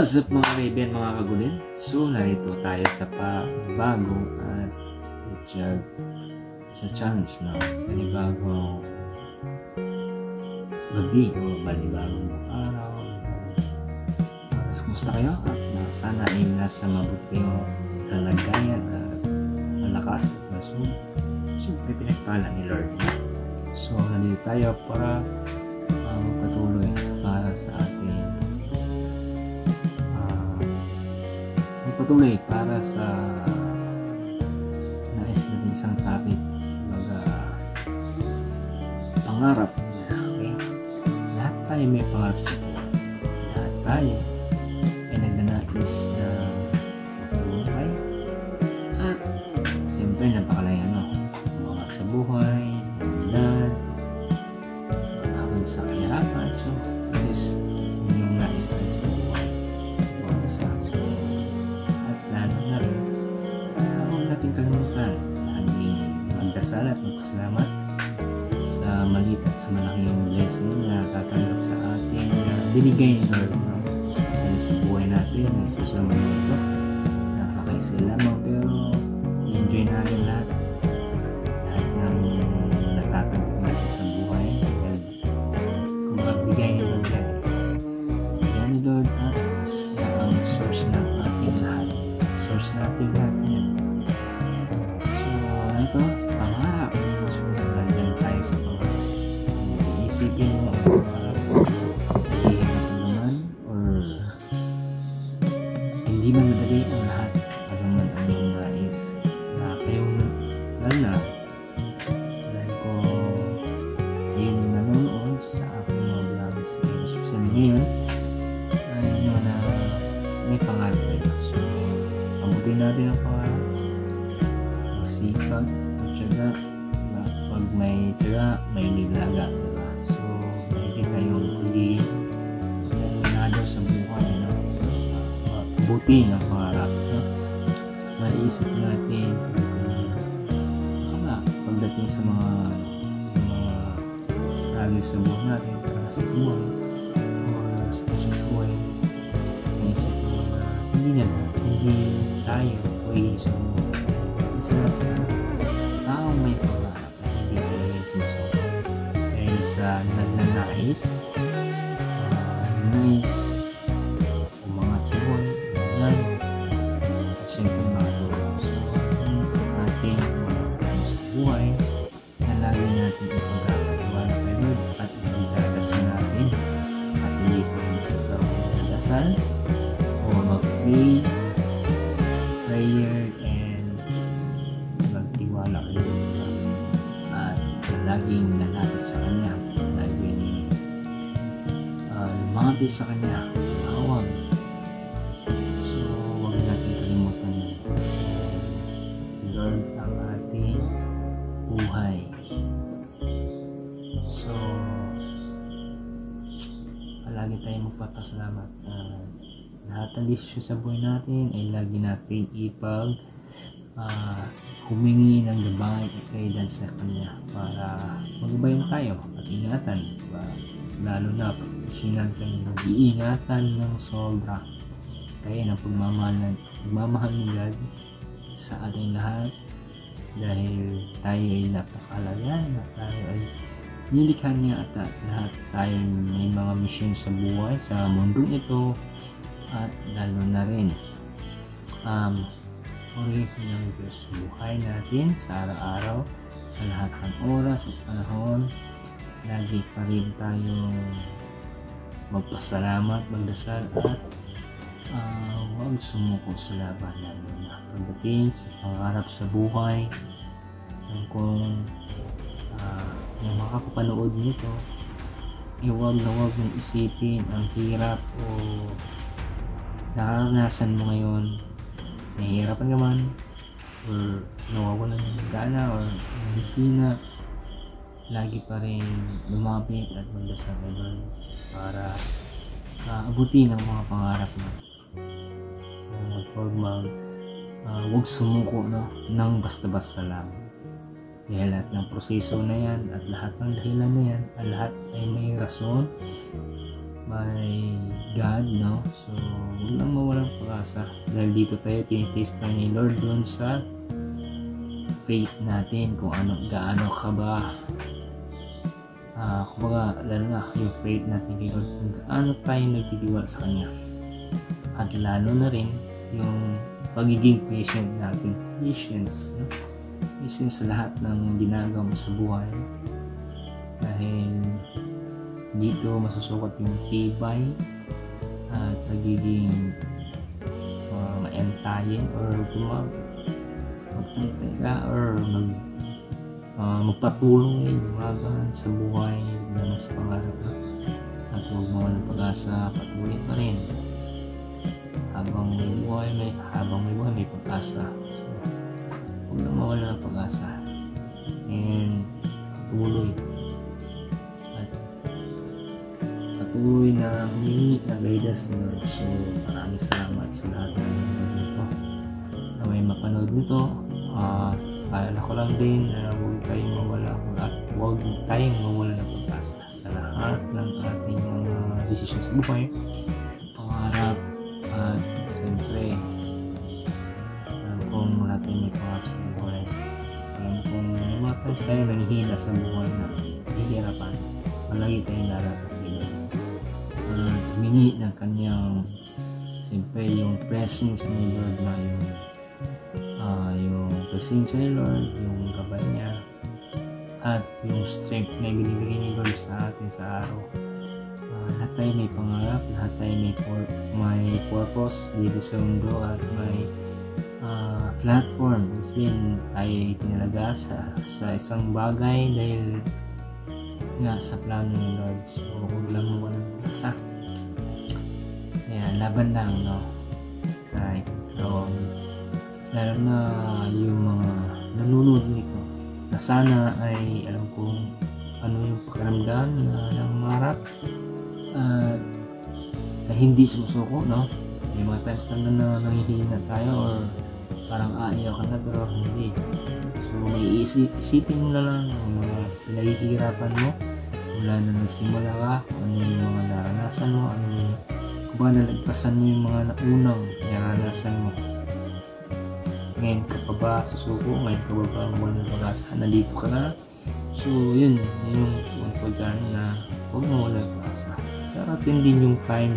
What's up mga kaibigan, mga kagulin? So, narito tayo sa bagong at sa chance na panibagong gabi o panibagong araw. Kumusta kayo? At sana ay nasa mabuti yung kalagayan at malakas at masud. Siyempre pinagpala ni Lord. So, nandito tayo para magpatuloy para sa ating patuloy para sa nais natin isang topic pangarap. Okay? Lahat tayo may pangarap sa buhay. Lahat tayo ay nagnanais na magpabuhay at siyempre napakalayan umangat sa buhay, mamunad, manahon sa kahirapan. So, is yung nais natin sa buhay. So, lalo na rin, huwag natin kalimutan laging magdasal at magpasalamat sa maliit at sa malaking blessing na tatanggap sa ating binigay ni Lord sa buhay natin. Ito sa mga ito nakakaisa lamang, pero enjoy natin lahat ng natatanggap natin sa buhay dahil kung magbigay ni Lord yan ni Lord at siya ang source ng ating lahat. Source natin natin. So, ito, pangarap. So, nandyan tayo sa pangarap. Iisipin mo ang pangarap. Hihirap naman or hindi man madali ang lahat. Ano man ang iyong nais na kayong lala. Dahil ko yung nanonood sa aking mga vlog sa social ngayon ay na may pangarap kayo. So, abutin natin ang pangarap, masipag, magtiyaga, pag may tiyaga, may nilaga, diba? So, may tayong hindi determinado sa buhay, abutin ang pangarap, maiisip natin pagdating sa mga struggle sa buhay natin, karanasan sa buhay o station sa buhay, naisip mo na hindi tayo o isa sa taong may pangarap na hindi talaga sinusunod dahil sa nagnanais umangat sa buhay at siyempre mga tulong sa ating mga plano sa buhay na lagi natin ipagkakatiwala kay Lord at ipagdadasal natin at hindi po magsasawang magdadasal o mag-pray prayer and magtiwala kayo at laging lalapit sa Kanya, laging lumapit sa Kanya, tawag. So, huwag natin kalimutan yun. Si Lord ang ating buhay. So, palagi tayong magpapasalamat. Lahat ng desisyon sa buhay natin ay lagi natin humingi ng gabay at guidance sa Kanya para magabayan tayo at ingatan, diba? Lalo na pagkasinan tayo nag-iingatan ng sobra kaya ng pagmamahal ni God sa ating lahat dahil tayo ay napakalaga na tayo ay nilikha niya at lahat tayo may mga mission sa buhay sa mundong ito. At lalo na rin purihin ng Diyos sa buhay natin sa araw-araw, sa lahat ng oras at panahon. Lagi pa rin tayong magpasalamat, magdasal at huwag sumuko sa laban, lalo na pagdating sa pangarap sa buhay. Kung yung makakapanood nito, huwag mong isipin ang hirap o naranasan mo ngayon, nahihirapan ka man or nawawalan ng gana or nahihina. Lagi pa rin lumapit at magdasal kay Lord para abutin ang mga pangarap mo. Huwag sumuko ng basta-basta lang. Dahil lahat ng proseso na yan at lahat ng dahilan na yan, lahat ay may rason, may God, no? So, huwag lang mawalang pag-asa. Dahil dito tayo tinitest na ni Lord doon sa faith natin, kung gaano ka ba kumbaga, lalo na yung faith natin kay Lord, kung gaano tayo nagtitiwala sa Kanya. At lalo na rin yung pagiging patient natin. Patience sa lahat ng ginagawa mo sa buhay. Dahil dito masusukat yung tibay at pagiging maantayin or magpantay ka or magpatuloy lumaban sa buhay na sa pangarap. At huwag mo ng pag-asa, patuloy pa rin habang may buhay may pag-asa. So huwag na mawala ng pag-asa and patuloy na humingi na guidance na Lord. So maraming salamat sa lahat ng nito na may mapanood nito. Paalala ko lang din na huwag tayong mawala ng pag-asa sa lahat ng ating mga desisyon sa buhay, pangarap, at siyempre alam kong wala tayong may pangarap sa buhay. Alam kong may mga times tayo nanghihina sa buhay na hihirapan, malagi tayong lalapat humingi ng kanyang siyempre yung presence ni Lord na yung presence ni Lord, yung gabay niya at yung strength na binibigay ni Lord sa atin sa araw. Lahat tayo may pangarap, lahat tayo may purpose dito sa mundo at may platform. Then tayo itinalaga sa isang bagay dahil nga sa plano ni Lord. So huwag lang mo walang pag-asa. Ayan, laban lang, no? Right. So lalo na yung mga nanonood nito na sana ay alam kong ano yung pakiramdam na nangarap at na hindi sumusuko, no? May mga times na nangihina tayo or parang ayaw ka na pero hindi. So may isipin mo na lang ang mga pinahihirapan mo mula na nagsimula ka, kung ano yung mga naranasan mo, kung ba nalagpasan mo yung mga naunang naranasan mo. Ngayon ka pa ba susuko? Ngayon ka ba walang pag-asa? Nandito ka na? So yun yung punto dyan na huwag mo walang pag-asa. Darating din yung time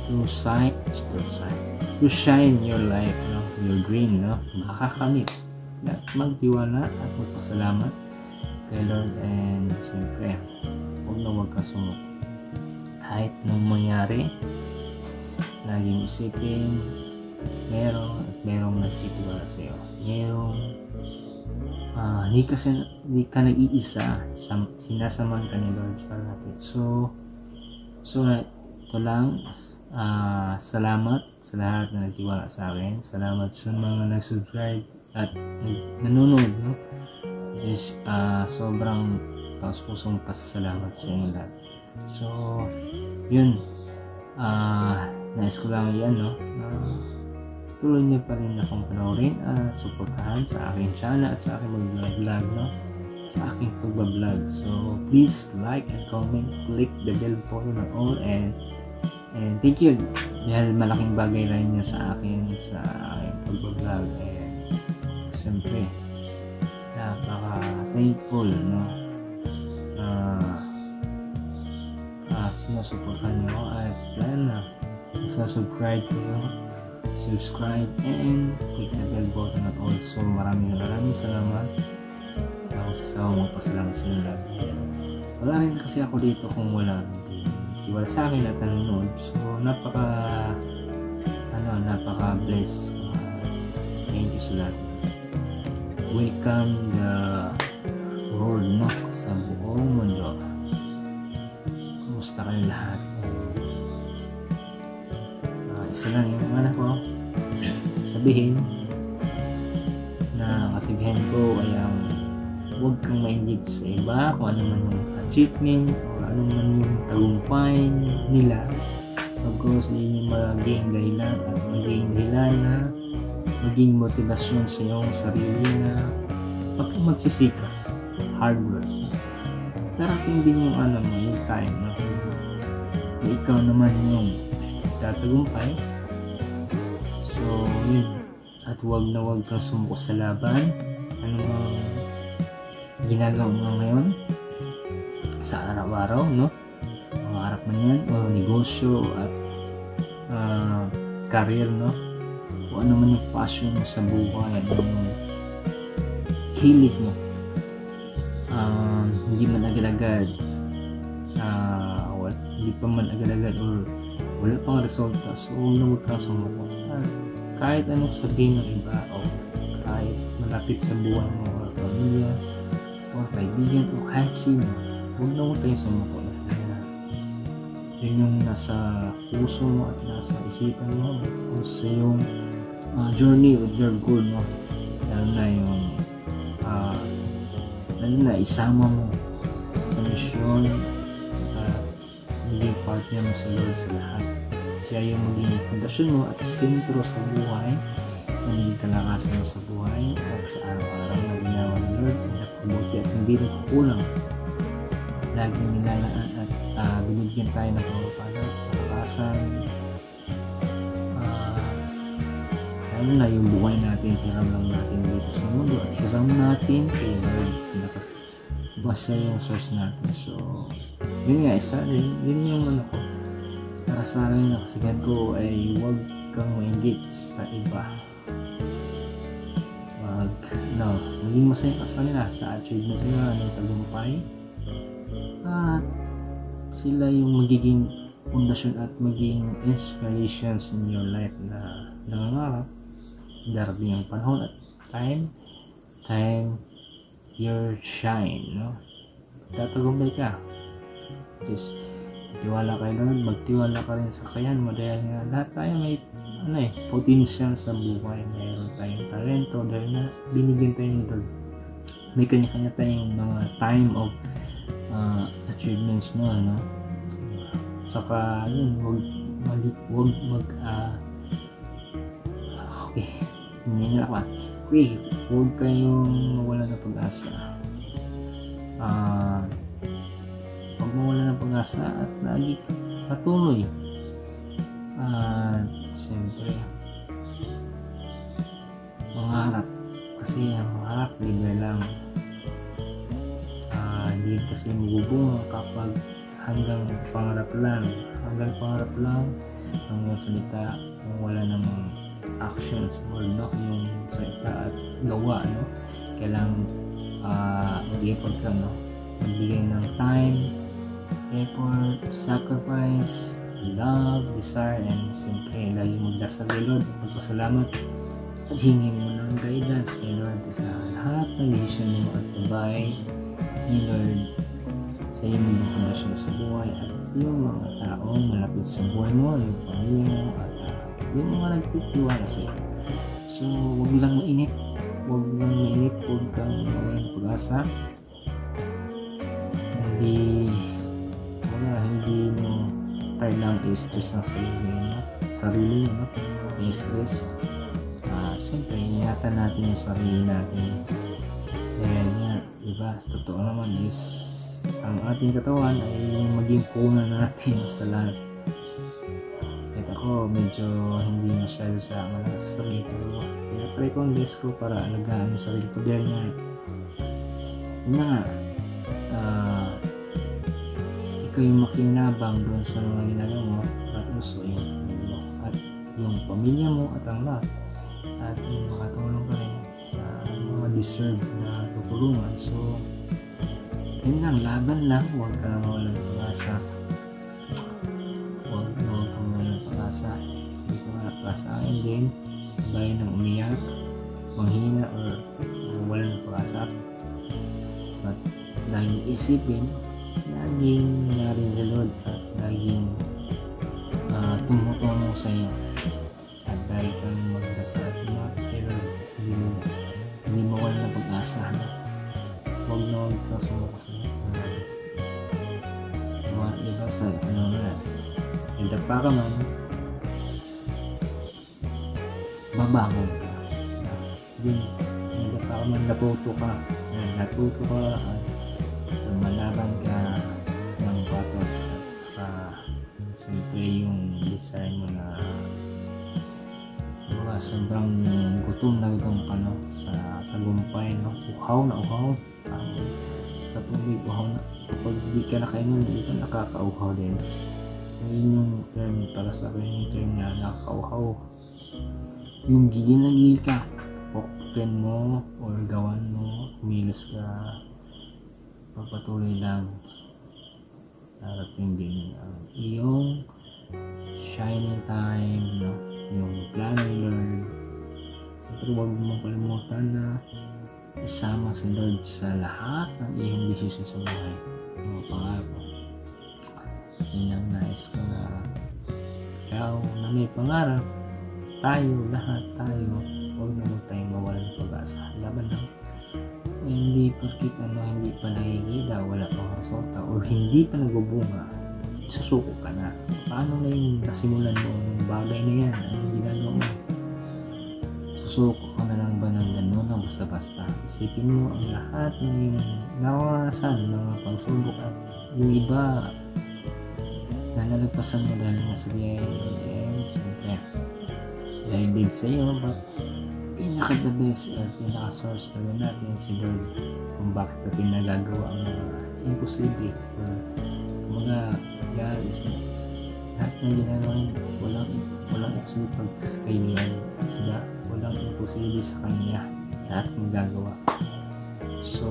to shine your life, no? Your dream, no? Makakamit. At magtiwala at magpasalamat kay Lord, and siyempre huwag ka sumuko. Kahit nung mangyari, laging isipin merong nagtitiwala sa iyo. Hindi ka nag-iisa, sinasamahan ka ni Lord para natin. So ito lang. Salamat sa lahat na nagtiwala sa akin. Salamat sa mga nag-subscribe at nanonood, no? Just sobrang taos-pusong pasasalamat sa inyo lahat. So yun, nais ko lang yan, no? Tuloy niyo pa rin akong panoorin at suportahan sa aking channel at sa aking mag-vlog, no? Sa aking pag-vlog. So please like and comment, click the bell button and all, and thank you dahil malaking bagay rin niya sa akin sa aking pag-vlog, and siyempre napaka-thankful, no? Sinusuportahan niyo at plan na subscribe and click the bell button at also maraming salamat. Ako sa magpasalamat sa inyo lahat. Wala rin kasi ako dito kung wala tiwala sa akin at nanonood. So napaka bless. Thank you sa lahat. Welcome the world, no? Sa buong mundo. Kumusta kayo lahat? Isa lang yung ko sabihin na kasibihan ko ay huwag kang mainggit sa iba kung ano man yung achievement o ano man yung tagumpay nila. Pagkos din yung maging dahilan na maging motivasyon sa iyong sarili na magsisikap, hard work. Darating din yung yung time na ikaw naman yung magtatagumpay. So yun, at huwag na huwag kang sumuko sa laban. Ano mang ginagawa mo ngayon sa araw-araw, no? Pangarap man yan o negosyo at career, no? O ano man yung passion mo sa buhay, ano yung hilig mo, hindi man agad-agad hindi pa man agad-agad or wala pang resulta, so huwag kang sumuko. At kahit anong sabihin ng iba o kahit malapit sa buhay mo o pamilya o kaibigan o kahit sino, huwag kayong sumuko. Yun yung nasa puso mo at nasa isipan mo o sa yung journey with your goal mo, lalo na yung lalo na isama mo sa misyon at maging partner mo sa Lord sa lahat. Siya yung maging pundasyon mo at sentro sa buhay, maging kalakasan mo sa buhay at sa araw-araw na ginawa ng Lord ay napakabuti at hindi nagkukulang. Laging nilalaan at binigyan tayo ng pagpapalat, kalakasan, lalo na yung buhay natin, hiram lang natin dito sa mundo at hiram natin kay Lord. Iba siya yung source natin. So yun nga, isa rin, yun yung ano ko, para sa akin na kasigan ko ay huwag kang maingit sa iba. Maging masaya ka sa kanila sa achievements nila ng tagumpay, at sila yung magiging pundasyon at maging inspirations in your life na nangangarap. Darating ang panahon at time your shine, no? Tatagumpay ka. Just tiwala kay Lord, magtiwala ka rin sa kakayahan mo, dahil nga lahat tayo may potential sa buhay. Mayroon tayong talento dahil na binigyan tayo ng Lord. May kanya-kanya tayong mga time of achievements, no? Saka yun, huwag kayong mawala ng pag-asa. Huwag mawala ng pag-asa at lagi patuloy. Siyempre, mangarap, kasi ang mangarap libre lang. Hindi kasi magubunga kapag hanggang pangarap lang, hanggang salita, kung wala namang actions or no, yung salita at gawa, no? Kailangan mag-effort ka, no? Magbigay ng time, effort, sacrifice, love, desire, and siyempre lagi magdasal kay Lord, magpasalamat at hingin mo ng guidance kay Lord sa lahat ng decision mo at gabay ni Lord sa iyong mga kondisyon sa buhay at sa iyong mga taong malapit sa buhay mo, yung pamilya mo at yung mga nagtitiwala sa iyo. So huwag lang mainip, huwag kang mawalang pag-asa. Hindi mo kailangang i-stress ang sarili mo, i-stress. Siyempre, ingatan natin yung sarili natin. Dahil nga, diba, totoo naman is ang ating katawan ay maging punan natin sa lahat. At ako, medyo hindi masyado sa malakas sa sarili ko. Try ko ang best ko para alagaan yung sarili ko. Dahil nga, ikaw yung makinabang doon sa mga ginagawa mo at gusto yung pamilya mo at ang lahat, at yung makatulong ka rin sa mga deserve na tutulungan. So yun lang, laban lang, huwag ka na mawalang pag-asa, hindi ko nga pag-asa akin din bayan ng umiyak, manghina or walang pag-asa. But laging isipin, laging narin sa Lord at laging tumutulong sa iyo, at dahil kang magdasal at pero hindi mo wala na pag-asa. Huwag kang sumuko sa iyo. Diba sa hindap pa ka man, babangon ka. Sige, hindap pa ka man, natuto ka at lumalaban ka ng patos, at saka siyempre yung desire mo na sobrang gutom na gutom ka, no, sa tagumpay, no, uhaw na uhaw, sa tubig uhaw na, kapag di ka nakainom hindi ka nakakauhaw din. So yun yung term para sa akin, yung term na nakakauhaw, yung gigil ka, pokpin mo or gawan mo, kumilos ka, papatuloy lang, darating din ang iyong shining time, no, yung plano ni Lord. Siyempre huwag mong kalimutan na isama si Lord sa lahat ng iyong desisyon sa buhay, mga pangarap. Yun ang nais ko, na ikaw na may pangarap, tayo, lahat tayo, huwag na mo tayong mawalan ng pag-asa. Laban lang. Hindi porkit hindi pa nakikita, wala pang resulta, or hindi pa nagbubunga, susuko ka na. Paano na yung nasimulan mo ng bagay na yan? Anong ginagawa mo? Susuko ka na lang ba ng gano'n na basta-basta? Isipin mo ang lahat ng yung naranasan, mga pagsubok, at yung iba na nalagpasan mo dahil nga sa biyaya. Siyempre, dahil din sa iyo, but pinaka-the best or pinaka-source talaga natin si Lord kung bakit natin nagagawa ang mga imposible. Mga guys, lahat ng ginagawa walang imposible pag kay Lord. Sila, walang imposible sa Kanya, lahat magagawa. So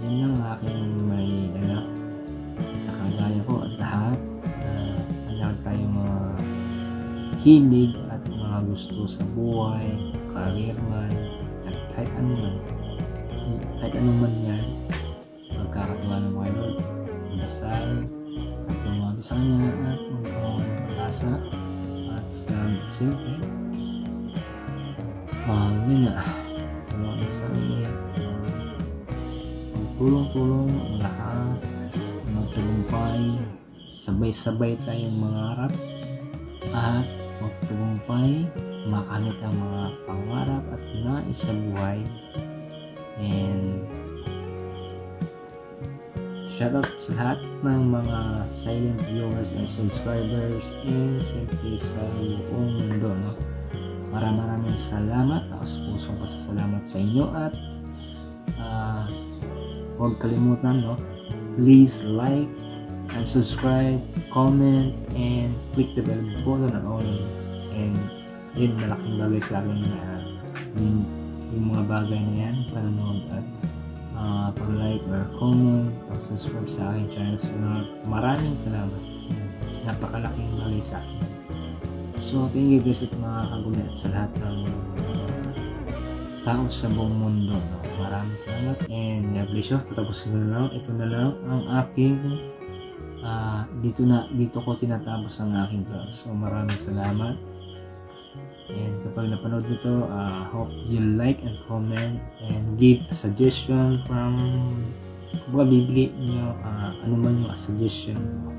yun ang aking may nakagaya ko at lahat lahat tayong mga hilig at mga gusto sa buhay, career man, at kahit anong man yan, magkakatiwala mo kay Lord, dasal at lumabi sa Kanya at mag-asa at siyempre yun na, tulungan sa sarili, magtulong-tulong ang lahat, magtagumpay, sabay-sabay tayong mangarap at magtagumpay, makamit ang mga pangarap at nais sa buhay. And shoutout sa lahat ng mga silent viewers and subscribers, and siyempre sa buong mundo, no? Maraming salamat, pusong pasasalamat sa inyo, at huwag kalimutan, no? Please like and subscribe, comment, and click the bell button on all. And yun, malaking bagay sa akin na yung mga bagay na yan, panonood at pag-like or comment, pag-subscribe sa aking channel. So, maraming salamat. Napakalaking bagay sa akin. So, thank you guys at mga kagulat sa lahat ng tao sa buong mundo, no? Maraming salamat, and God bless you. Tatapusin na lang. Ito na lang ang aking dito ko tinatapos ang aking vlog. So maraming salamat, and kapag napanood nito, hope you like and comment and give a suggestion from bibigay nyo ano man yung suggestion mo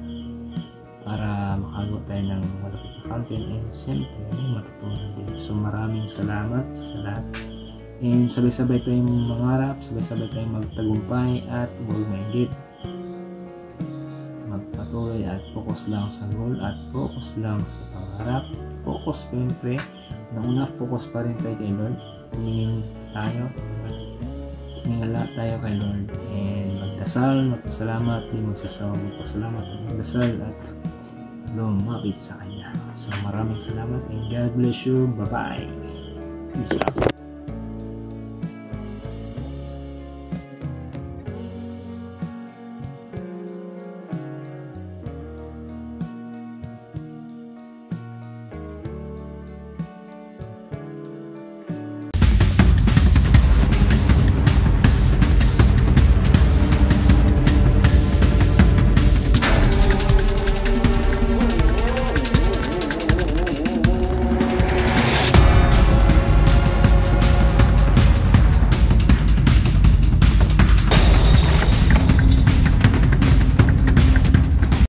para makagawa tayo ng malapit na content, and siyempre matutunan din. So maraming salamat sa lahat, and sabay-sabay tayong mangarap, sabay-sabay tayong magtagumpay, at huwag maingit, magpatuloy at focus lang sa goal at focus lang sa pangarap. Focus, siyempre nauna, focus pa rin tayo kay Lord, humingin tayo, humingala tayo kay Lord, and magdasal, magpasalamat, di magsasawang magpasalamat at magdasal at lumapit sa Kanya. So maraming salamat, and God bless you. Bye bye. Peace out.